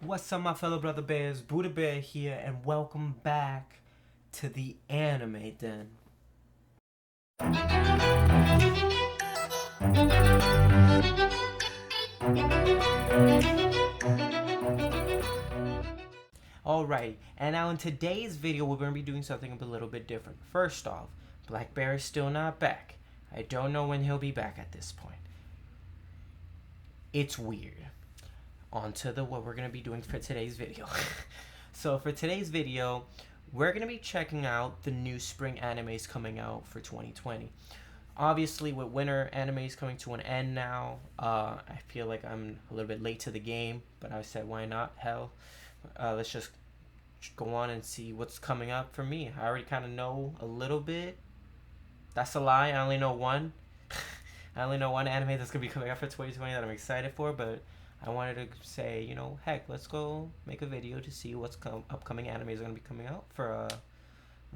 What's up, my fellow brother bears? Buddha Bear here, and welcome back to the Anime Den. Alrighty, and now in today's video, we're going to be doing something a little bit different. First off, Black Bear is still not back. I don't know when he'll be back at this point. It's weird. On to what we're going to be doing for today's video. So for today's video, we're going to be checking out the new spring animes coming out for 2020. Obviously, with winter animes coming to an end now, I feel like I'm a little bit late to the game, but I said, why not? Hell, let's just go on and see what's coming up for me. I already kind of know a little bit. That's a lie. I only know one. I only know one anime that's gonna be coming out for 2020 that I'm excited for, but I wanted to say, heck, let's go make a video to see what's upcoming animes are gonna be coming out for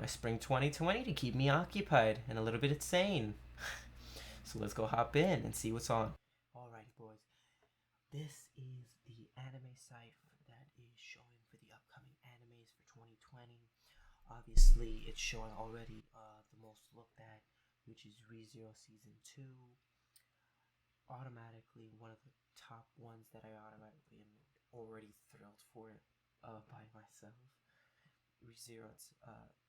my spring 2020 to keep me occupied and a little bit insane. So let's go hop in and see what's on. Alrighty, boys. This is the anime site that is showing for the upcoming animes for 2020. Obviously, it's showing already the most looked at, which is ReZero Season 2. Automatically, one of the top ones that I automatically am already thrilled for by myself. ReZero,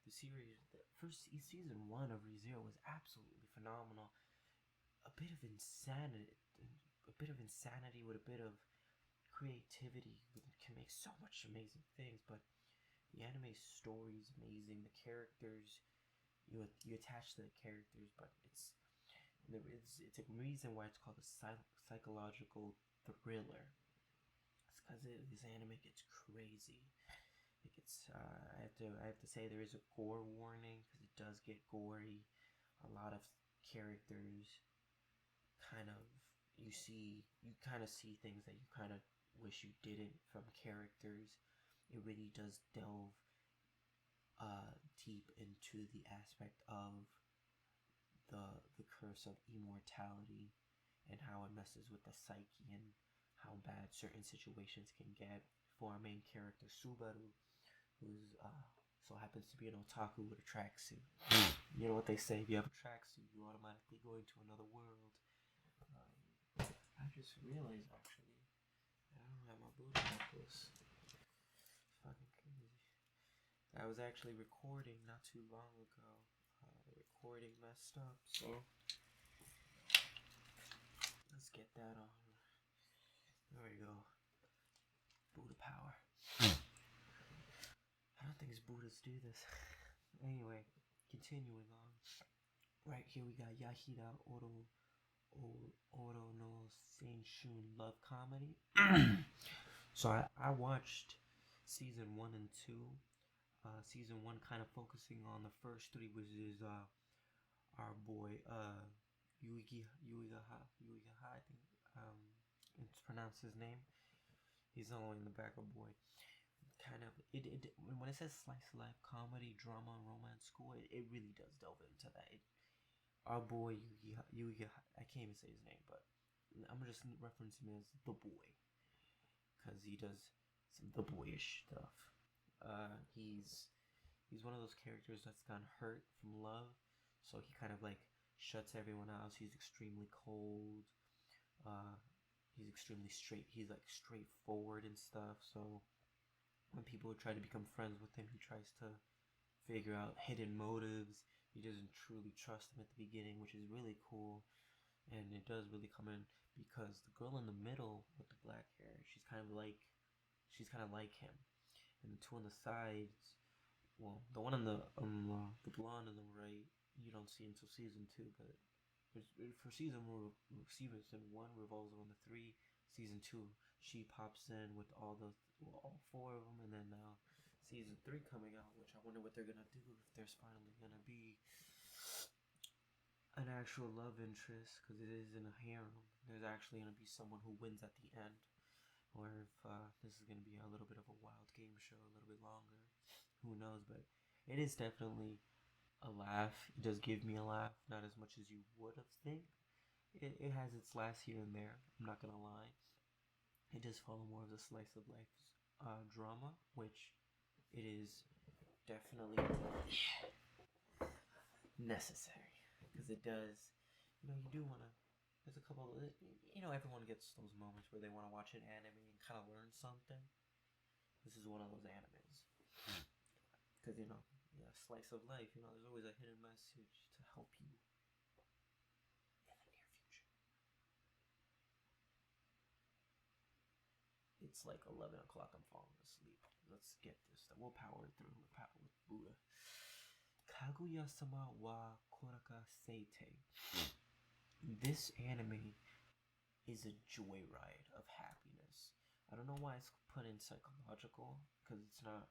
the series, the first season 1 of ReZero was absolutely phenomenal. A bit of insanity with a bit of creativity can make so much amazing things. But the anime story is amazing. The characters, you attach to the characters, but it's a reason why it's called a psychological thriller. It's because this anime gets crazy. It gets I have to say there is a gore warning because it does get gory. A lot of characters kind of you kind of see things that you kind of wish you didn't from characters. It really does delve deep into the aspect of the curse of immortality and how it messes with the psyche and how bad certain situations can get for our main character Subaru, who's so happens to be an otaku with a tracksuit. You know what they say: if you have a tracksuit, you automatically go into another world. I just realized actually I don't have my booty necklace. It's fucking crazy. I was actually recording not too long ago. The recording messed up, so let's get that on. There we go. Buddha power. I don't think it's Buddhas do this. Anyway, continuing on. Right here we got Yahida Oro no Senshun love comedy. So I watched season 1 and 2. Season 1 kind of focusing on the first three, which is our boy Yuiga, I think it's pronounced his name. He's only in the back of boy. Kind of when it says slice of life comedy, drama, romance school, it really does delve into that. Our boy Yuiga, I can't even say his name, but I'm just referencing him as the boy because he does some the boyish stuff. He's one of those characters that's gotten hurt from love, so he kind of like shuts everyone out. He's extremely cold. Uh, he's extremely straight. He's like straightforward and stuff. So when people try to become friends with him, he tries to figure out hidden motives. He doesn't truly trust them at the beginning, which is really cool. And it does really come in because the girl in the middle with the black hair, she's kind of like him. And the two on the sides, well, the one on the blonde on the right, you don't see until season 2, but for season 1 revolves around the 3. Season 2, she pops in with all 4 of them, and then now season 3 coming out, which I wonder what they're gonna do, if there's finally gonna be an actual love interest, because it is in a harem. There's actually gonna be someone who wins at the end, or if this is gonna be a little bit of a wild game show, a little bit longer. Who knows? But it is definitely a laugh. It does give me a laugh, not as much as you would have think. It has its laughs here and there. I'm not gonna lie. It does follow more of the slice of life drama, which it is definitely necessary because it does. You do want to. There's a couple. Everyone gets those moments where they want to watch an anime and kind of learn something. This is one of those animes. Because yeah, slice of life. There's always a hidden message to help you in the near future. It's like 11 o'clock. I'm falling asleep. Let's get this. We'll power through. We'll power with Buddha. Kaguya-sama wa Koraka Seite. This anime is a joyride of happiness. I don't know why it's put in psychological, because it's not.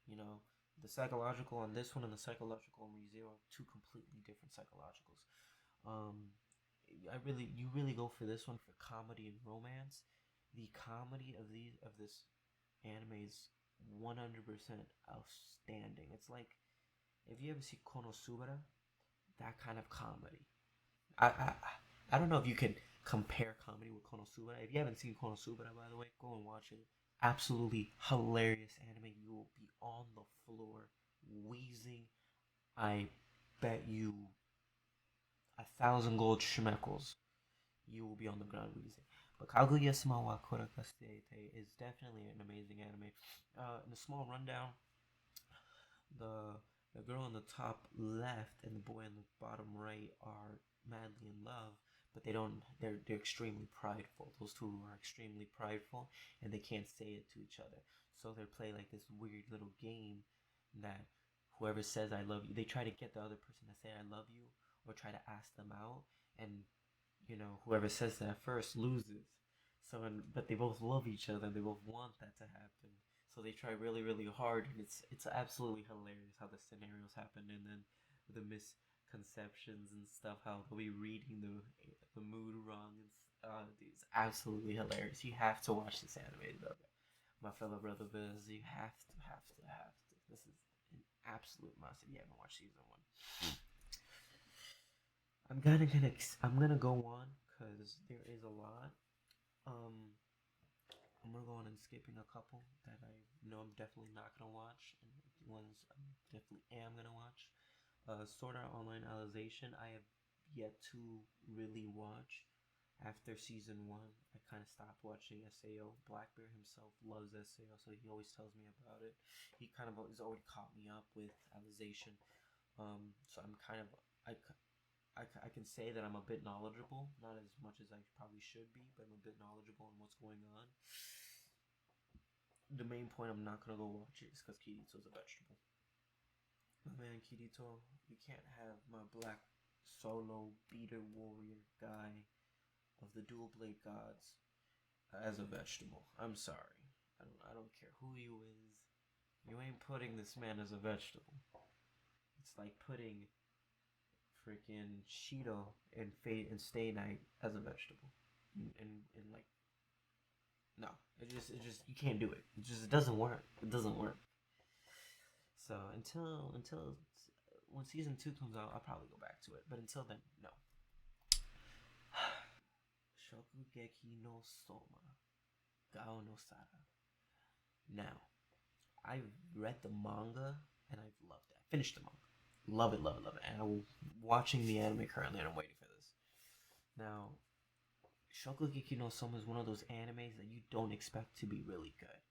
The psychological on this one and the psychological on ReZero are two completely different psychologicals. You really go for this one for comedy and romance. The comedy of this anime is 100% outstanding. It's like if you ever see Konosubara, that kind of comedy. I don't know if you can compare comedy with Konosubara. If you haven't seen Konosubara, by the way, go and watch it. Absolutely hilarious anime. You will be on the floor wheezing. I bet you 1,000 gold schmeckles you will be on the ground wheezing. But Kaguya-sama wa Korakasete is definitely an amazing anime. In a small rundown, the girl on the top left and the boy on the bottom right are madly in love, but they're extremely prideful. Those two are extremely prideful and they can't say it to each other. So they play like this weird little game that whoever says I love you, they try to get the other person to say I love you or try to ask them out, and whoever says that first loses. But they both love each other and they both want that to happen. So they try really, really hard, and it's absolutely hilarious how the scenarios happen, and then the misconceptions and stuff. How they'll be reading the mood wrong, and it's absolutely hilarious. You have to watch this anime, though, my fellow brother Biz. You have to. This is an absolute must if you haven't watched season 1. I'm gonna go on because there is a lot. I'm gonna go on and skipping a couple that I know I'm definitely not gonna watch, and ones I definitely am gonna watch. Sword Art Online Alicization, I have yet to really watch. After season 1, I kind of stopped watching SAO. Blackbear himself loves SAO, so he always tells me about it. He kind of has already caught me up with Alicization. So I'm kind of I can say that I'm a bit knowledgeable, not as much as I probably should be, but I'm a bit knowledgeable on what's going on. The main point I'm not gonna go watch it is because Kirito's a vegetable. My man Kirito, you can't have my black solo beater warrior guy of the dual blade gods as a vegetable. I'm sorry. I don't care who you is. You ain't putting this man as a vegetable. It's like putting freaking Shido and Fate and Stay Night as a vegetable. And like no. It just you can't do it. It doesn't work. It doesn't work. So until when season 2 comes out, I'll probably go back to it. But until then, no. Shokugeki no Soma. Gao no Sara. Now, I've read the manga and I've loved it. I finished the manga. Love it, love it, love it. And I'm watching the anime currently and I'm waiting for this. Now, Shokugeki no Soma is one of those animes that you don't expect to be really good.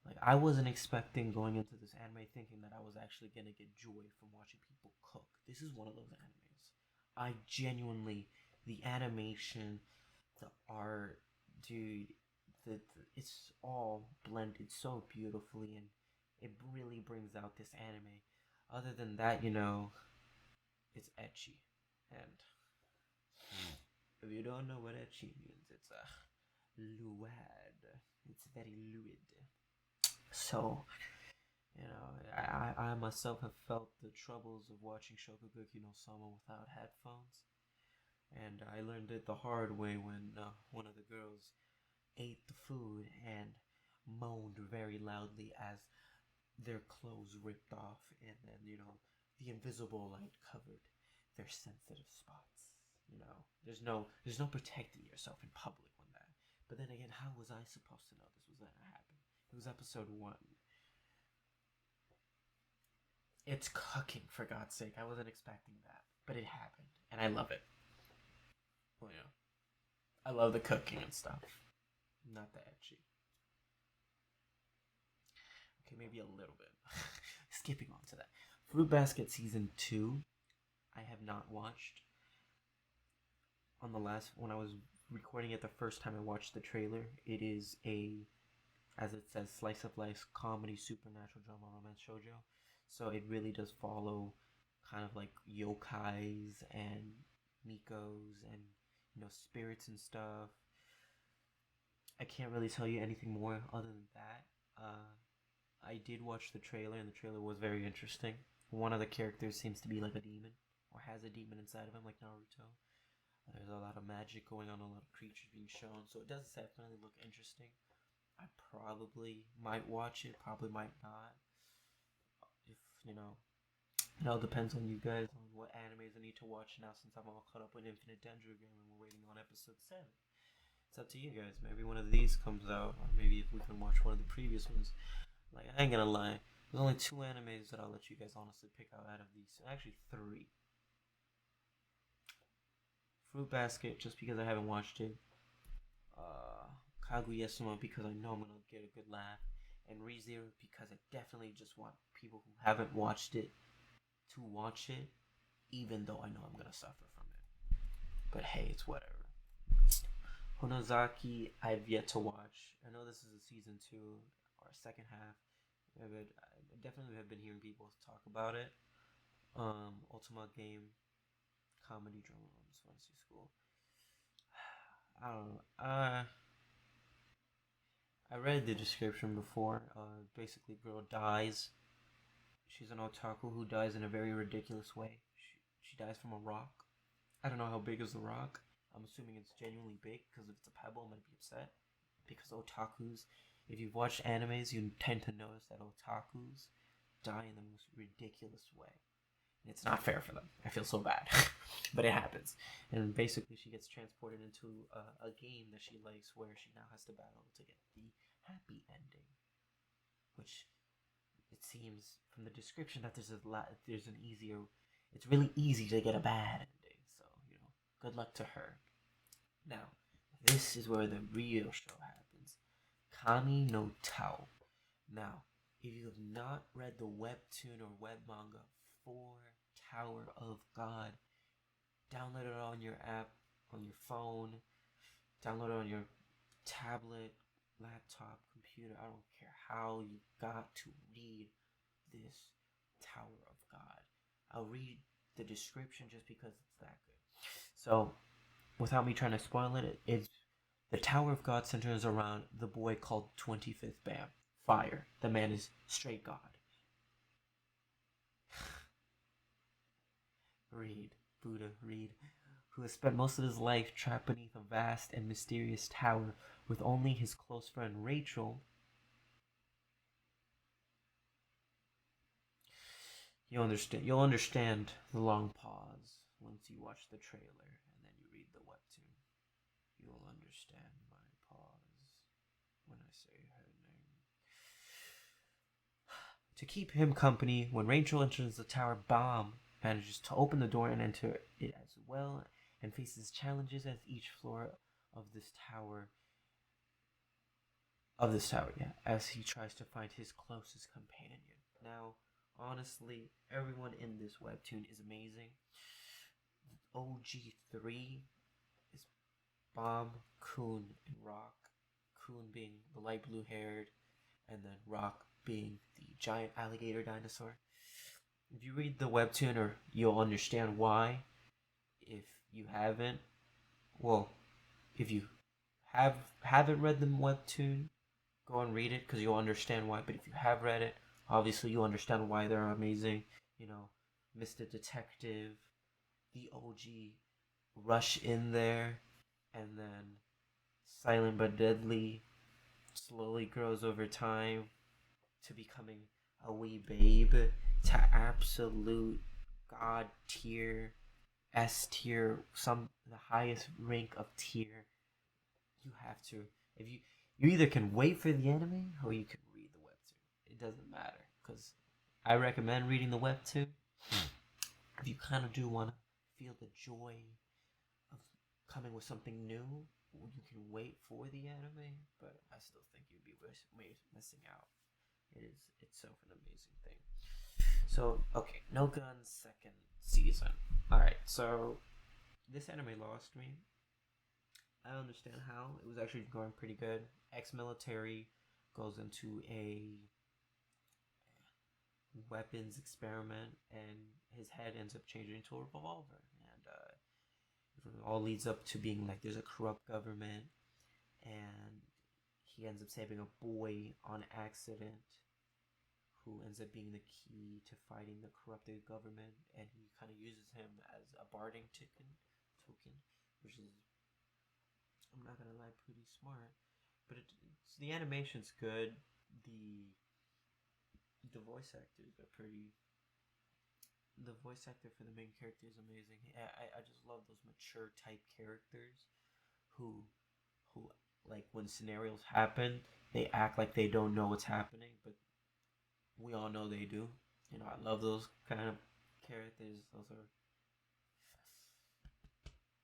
Like, I wasn't expecting going into this anime thinking that I was actually gonna get joy from watching people cook. This is one of those animes. I genuinely, the animation, the art, dude, it's all blended so beautifully, and it really brings out this anime. Other than that, it's ecchi, and if you don't know what ecchi means, it's a luad. It's very lewd. So, I myself have felt the troubles of watching Shokugeki no Soma without headphones, and I learned it the hard way when one of the girls ate the food and moaned very loudly as their clothes ripped off, and then the invisible light covered their sensitive spots. There's no protecting yourself in public when that. But then again, how was I supposed to know this was gonna happen? It was episode 1. It's cooking, for God's sake. I wasn't expecting that, but it happened, and I love it. Well, yeah. I love the cooking and stuff. Not the etchy. Okay, maybe a little bit. Skipping on to that. Fruit Basket Season 2, I have not watched. When I was recording it the first time I watched the trailer, it is as it says, slice of life comedy, supernatural drama, romance shoujo. So it really does follow kind of like yokais and mikos and spirits and stuff. I can't really tell you anything more other than that. I did watch the trailer, and the trailer was very interesting. One of the characters seems to be like a demon, or has a demon inside of him, like Naruto. There's a lot of magic going on, a lot of creatures being shown, so it does definitely look interesting. I probably might watch it, probably might not. If, it all depends on you guys, on what animes I need to watch now, since I'm all caught up with Infinite Dendrogram and we're waiting on episode 7. It's up to you guys. Maybe one of these comes out, or maybe if we can watch one of the previous ones. Like, I ain't gonna lie, there's only 2 animes that I'll let you guys honestly pick out of these. Actually, 3. Fruit Basket, just because I haven't watched it. Kaguya-sama, because I know I'm gonna get a good laugh. And ReZero, because I definitely just want people who haven't watched it to watch it, even though I know I'm gonna suffer from it. But hey, it's whatever. Honozaki, I've yet to watch. I know this is a season 2 or second half. I definitely have been hearing people talk about it. Ultima game, comedy drama, romance fantasy school. I don't know. I read the description before. Basically, girl dies. She's an otaku who dies in a very ridiculous way. She dies from a rock. I don't know how big is the rock. I'm assuming it's genuinely big, because if it's a pebble, I might be upset. Because otakus, if you've watched animes, you tend to notice that otakus die in the most ridiculous way. And it's not fair for them. I feel so bad. But it happens. And basically, she gets transported into a game that she likes, where she now has to battle to get the happy ending. Which, it seems from the description that it's really easy to get a bad ending. So, good luck to her. Now, this is where the real show happens. Kami no Tao. Now, if you have not read the webtoon or web manga for Tower of God, download it on your app, on your phone, download it on your tablet, laptop, computer. I don't care how. You got to read this Tower of God. I'll read the description just because it's that good. So, without me trying to spoil it's the Tower of God centers around the boy called 25th Bam. Fire. The man is straight God. Read, Buddha, read. Who has spent most of his life trapped beneath a vast and mysterious tower with only his close friend Rachel. You'll understand the long pause once you watch the trailer and then you read the webtoon. You'll understand my pause when I say her name. To keep him company, when Rachel enters the tower, Bam manages to open the door and enter it as well, and faces challenges as each floor of this tower. As he tries to find his closest companion. Now, honestly, everyone in this webtoon is amazing. OG3 is Bam, Kun, and Rock. Kun being the light blue haired, and then Rock being the giant alligator dinosaur. If you read the webtoon, you'll understand why. If you haven't, if you haven't read the webtoon, go and read it, because you'll understand why. But if you have read it, obviously you'll understand why they're amazing. Mr. Detective, the OG, rush in there, and then Silent but Deadly slowly grows over time to becoming a wee babe, to absolute god tier, S tier, the highest rank of tier. You have to, if you either can wait for the anime or you can it doesn't matter because I recommend reading the webtoon if you kind of do want to feel the joy of coming with something new. You can wait for the anime, but I still think you'd be missing out. It is itself an amazing thing. So okay, No Guns second season. All right, so this anime lost me. I understand how. It was actually going pretty good. Ex-military goes into a weapons experiment, and his head ends up changing into a revolver, and it all leads up to being like there's a corrupt government, and he ends up saving a boy on accident, who ends up being the key to fighting the corrupted government, and he kind of uses him as a barding token, which is, I'm not gonna lie, pretty smart. But the animation's good. The the voice actors are pretty. The voice actor for the main character is amazing. I just love those mature type characters who like when scenarios happen, they act like they don't know what's happening, but we all know they do. You know, I love those kind of characters.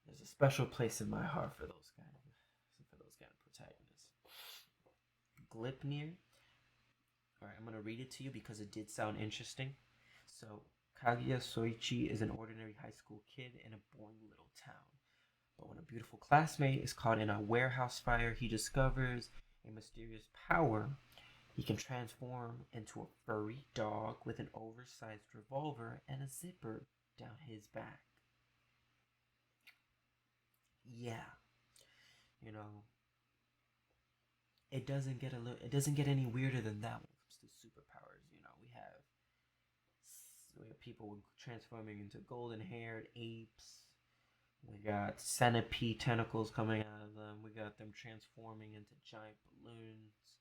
There's a special place in my heart for those kind of protagonists. Gleipnir. All right, I'm gonna read it to you because it did sound interesting. So Kaguya Soichi is an ordinary high school kid in a boring little town. But when a beautiful classmate is caught in a warehouse fire, he discovers a mysterious power. He can transform into a furry dog with an oversized revolver and a zipper down his back. Yeah, you know, it doesn't get any weirder than that when it comes to superpowers. You know, we have people transforming into golden-haired apes. We got centipede tentacles coming out of them. We got them transforming into giant balloons.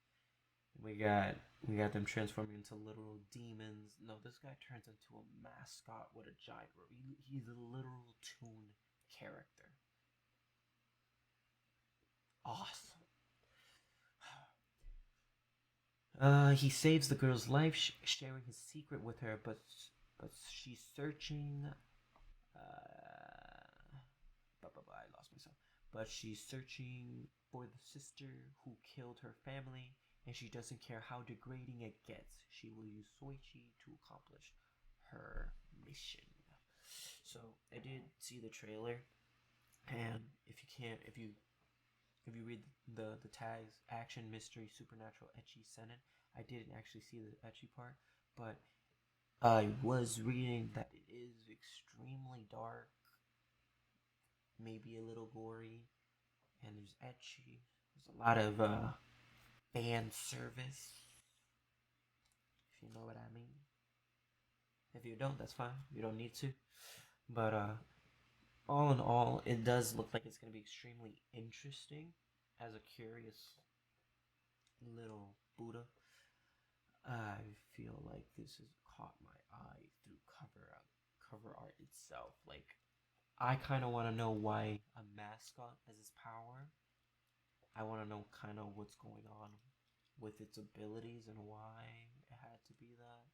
We got them transforming into literal demons. No, this guy turns into a mascot with a giant robe. He's a literal toon character. Awesome. He saves the girl's life, sharing his secret with her, but she's searching. I lost myself. But she's searching for the sister who killed her family, and she doesn't care how degrading it gets. She will use Soichi to accomplish her mission. So I did see the trailer, and if you read the tags, action, mystery, supernatural, ecchi, seinen, I didn't actually see the ecchi part, but I was reading that it is extremely dark, maybe a little gory, and there's ecchi. There's a lot of fan service, if you know what I mean. If you don't, that's fine. You don't need to. But all in all, it does look like it's going to be extremely interesting. As a curious little Buddha, I feel like this has caught my eye through cover art itself. Like, I kind of want to know why a mascot has its power. I want to know kind of what's going on with its abilities and why it had to be that.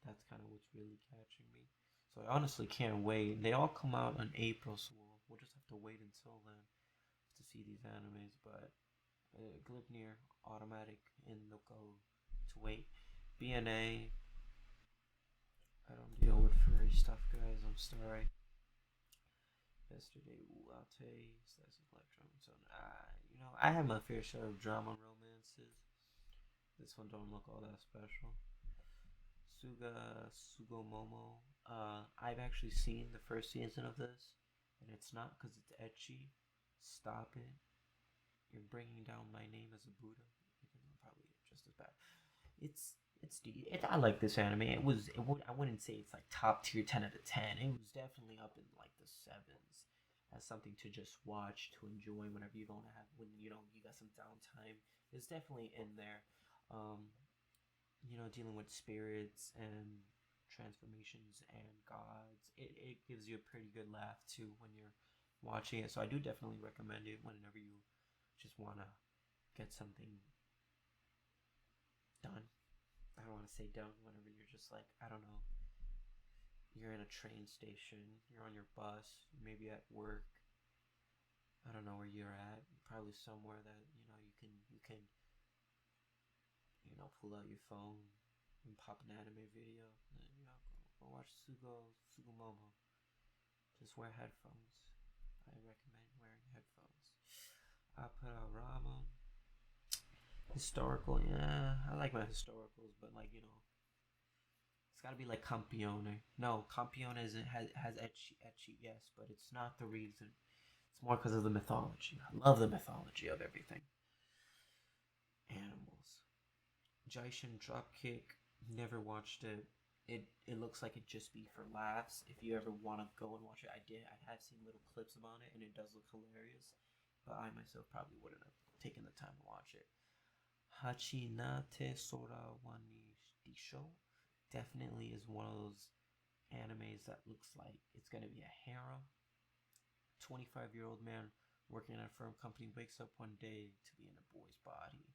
That's kind of what's really catching me. So I honestly can't wait. They all come out in April, so we'll just have to wait until then to see these animes. But Gleipnir, automatic in the go to wait. BNA, I don't deal with furry stuff, guys. I'm sorry. Yesterday, latte, slice of electron. So, I have my fair share of drama romances. This one don't look all that special. Sugomomo. I've actually seen the first season of this, and it's not because it's ecchi. Stop it. You're bringing down my name as a Buddha. Probably just as bad. I like this anime. I wouldn't say it's like top tier 10 out of 10. It was definitely up in like the sevens as something to just watch to enjoy whenever you got some downtime. It's definitely in there. Dealing with spirits and transformations and gods. It gives you a pretty good laugh too when you're watching it. So I do definitely recommend it whenever you just want to get something done. I don't want want to say don't whenever you're just like, I don't know, you're in a train station, you're on your bus, maybe at work. I don't know where you're at. Probably somewhere that you can pull out your phone and pop an anime video. And, go watch Sugumomo. Just wear headphones. I recommend wearing headphones. I put out Rama. Historical, yeah, I like my historicals, but it's gotta be like Campione. No, Campione has etchy, yes, but it's not the reason. It's more because of the mythology. I love the mythology of everything. Animals. Jaishin Dropkick. Never watched it. It looks like it just be for laughs. If you ever want to go and watch it, I did. I have seen little clips about it, and it does look hilarious. But I myself probably wouldn't have taken the time to watch it. Hachinate Sora Wani Disho definitely is one of those animes that looks like it's gonna be a harem. 25-year-old man working in a firm company wakes up one day to be in a boy's body.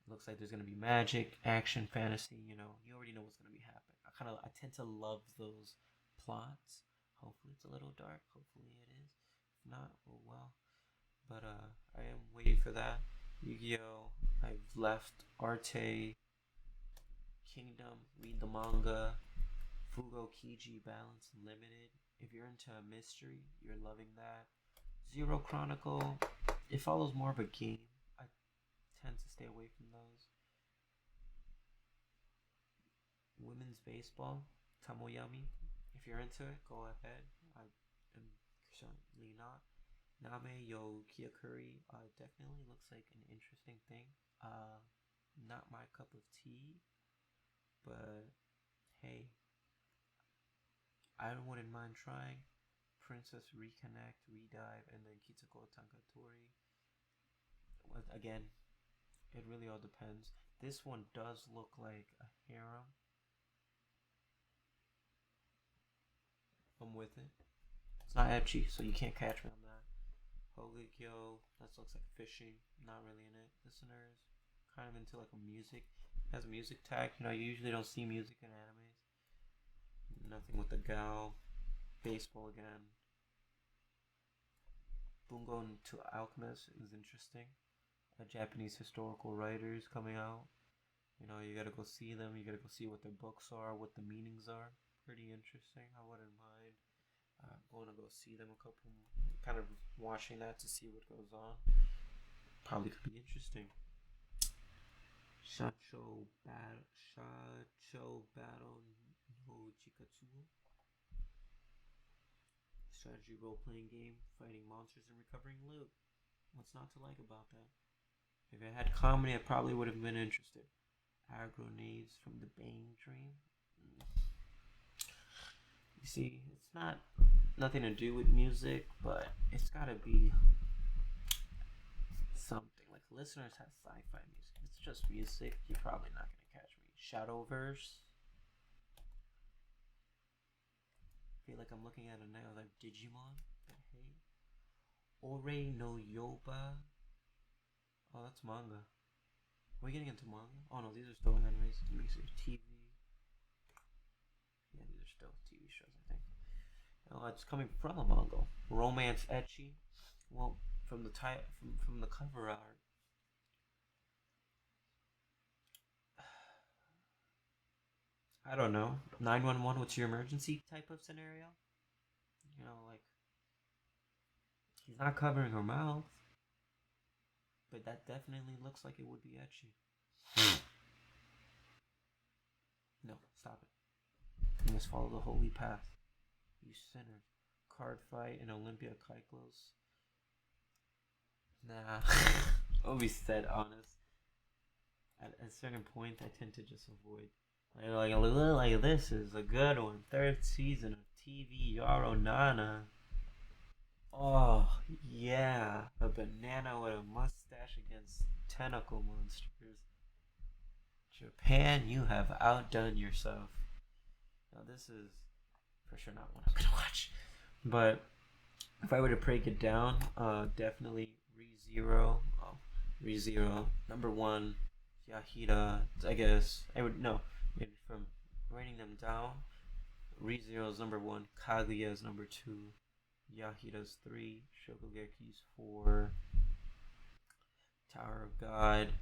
It looks like there's gonna be magic, action, fantasy. You already know what's gonna be happening. I tend to love those plots. Hopefully it's a little dark. Hopefully it is. If not, oh well. But I am waiting for that. Yu-Gi-Oh! I've left Arte Kingdom, read the manga. Fugo Kiji Balance Limited. If you're into a mystery, you're loving that. Zero Chronicle, it follows more of a game. I tend to stay away from those. Women's Baseball, Tamoyami. If you're into it, go ahead. I am certainly not. Name Yo Kyokuri definitely looks like an interesting thing. Not my cup of tea, but hey, I wouldn't mind trying. Princess Reconnect, Redive, and then Kitsuko Tankatori. Again, it really all depends. This one does look like a harem. I'm with it. It's not ecchi, so you can't catch me on that. Hogekyo, that looks like fishing. Not really in it. Listeners, kind of into like a music. It has a music tag. You usually don't see music in animes. Nothing with the gal. Baseball again. Bungo to Alchemist is interesting. Japanese historical writers coming out. You gotta go see them. You gotta go see what their books are, what the meanings are. Pretty interesting. I wouldn't mind going to go see them a couple. Kind of watching that to see what goes on. Probably could be interesting. Shacho Battle no Chikatsugo. Strategy role-playing game, fighting monsters and recovering loot. What's not to like about that? If it had comedy, I probably would have been interested. Aggro Needs from the Bane Dream. You see, it's nothing to do with music, but it's gotta be something. Like, Listeners has sci-fi music. If it's just music, you're probably not gonna catch me. Shadowverse. I feel like I'm looking at it now, like Digimon. But hey. Ore no Yoba. Oh, that's manga. Are we getting into manga? Oh no, these are still animes. Let me see. TV. Yeah, these are still TV shows, I think. Oh, it's coming from a manga. Romance ecchi. Well, from the from the cover art. I don't know. 911, what's your emergency type of scenario? Like, he's not covering her mouth. But that definitely looks like it would be ecchi. No, stop it. You must follow the holy path. You sinners. Card fight in Olympia Kyclos. Nah. I'll be dead honest. At a certain point, I tend to just avoid. Like this is a good one. 3rd season of TV Yaro Nana. Oh, yeah. A banana with a mustache against tentacle monsters. Japan, you have outdone yourself. Now, this is for sure not one I'm gonna watch. But if I were to break it down, definitely ReZero. ReZero. Number 1, Yahida. I guess. No. maybe from writing them down. ReZero is number 1, Kaguya is number 2, Yahida's 3, Shokugeki's 4, Tower of God.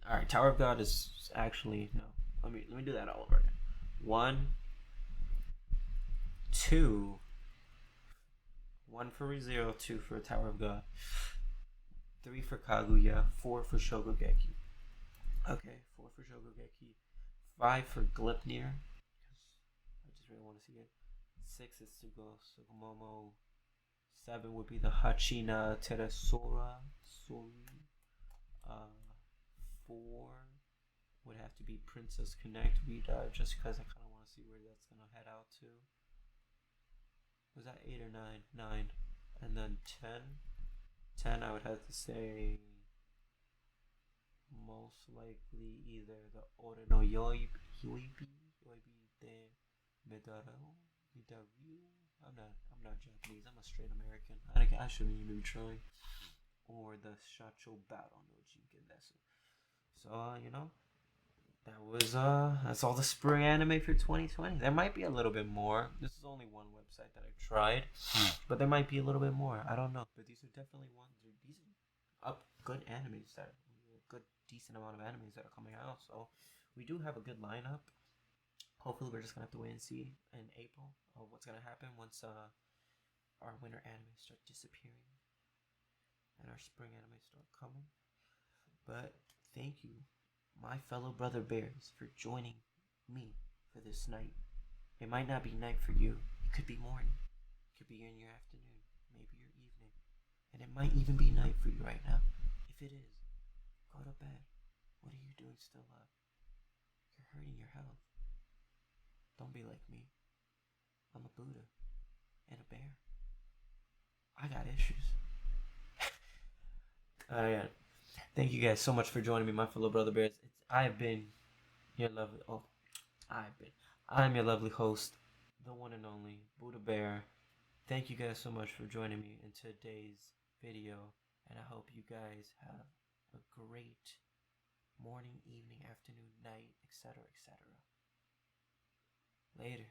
Alright, Tower of God is actually no. Let me do that all over again. 1, 2, 1 for ReZero, 2 for Tower of God, 3 for Kaguya, 4 for Shokugeki. Okay, 4 for Shokugeki, 5 for Gleipnir, because I just really want to see it. 6 is Sugumomo. 7 would be the Hachina Teresora. 4 would have to be Princess Connect Rita, just because I kind of want to see where that's going to head out to. Was that 8 or 9? 9. And then 10. 10, I would have to say most likely either the Ore no Yoibi de Medaru. I'm not Japanese. I'm a straight American. I shouldn't even be trying. Or the Shacho Battle no Jinkendesu. So that's all the spring anime for 2020. There might be a little bit more. This is only one website that I've tried, but there might be a little bit more. I don't know, but these are definitely these are good animes that a good decent amount of animes that are coming out. So we do have a good lineup. Hopefully, we're just gonna have to wait and see in April what's gonna happen once our winter anime start disappearing and our spring anime start coming. But thank you, my fellow brother bears, for joining me for this night. It might not be night for you. It could be morning. It could be in your afternoon, maybe your evening. And it might even be night for you right now. If it is, go to bed. What are you doing still up? You're hurting your health. Don't be like me. I'm a Buddha and a bear. I got issues. Yeah. Thank you guys so much for joining me, my fellow brother bears. I'm your lovely host, the one and only Buddha Bear. Thank you guys so much for joining me in today's video, and I hope you guys have a great morning, evening, afternoon, night, etc., etc. Later.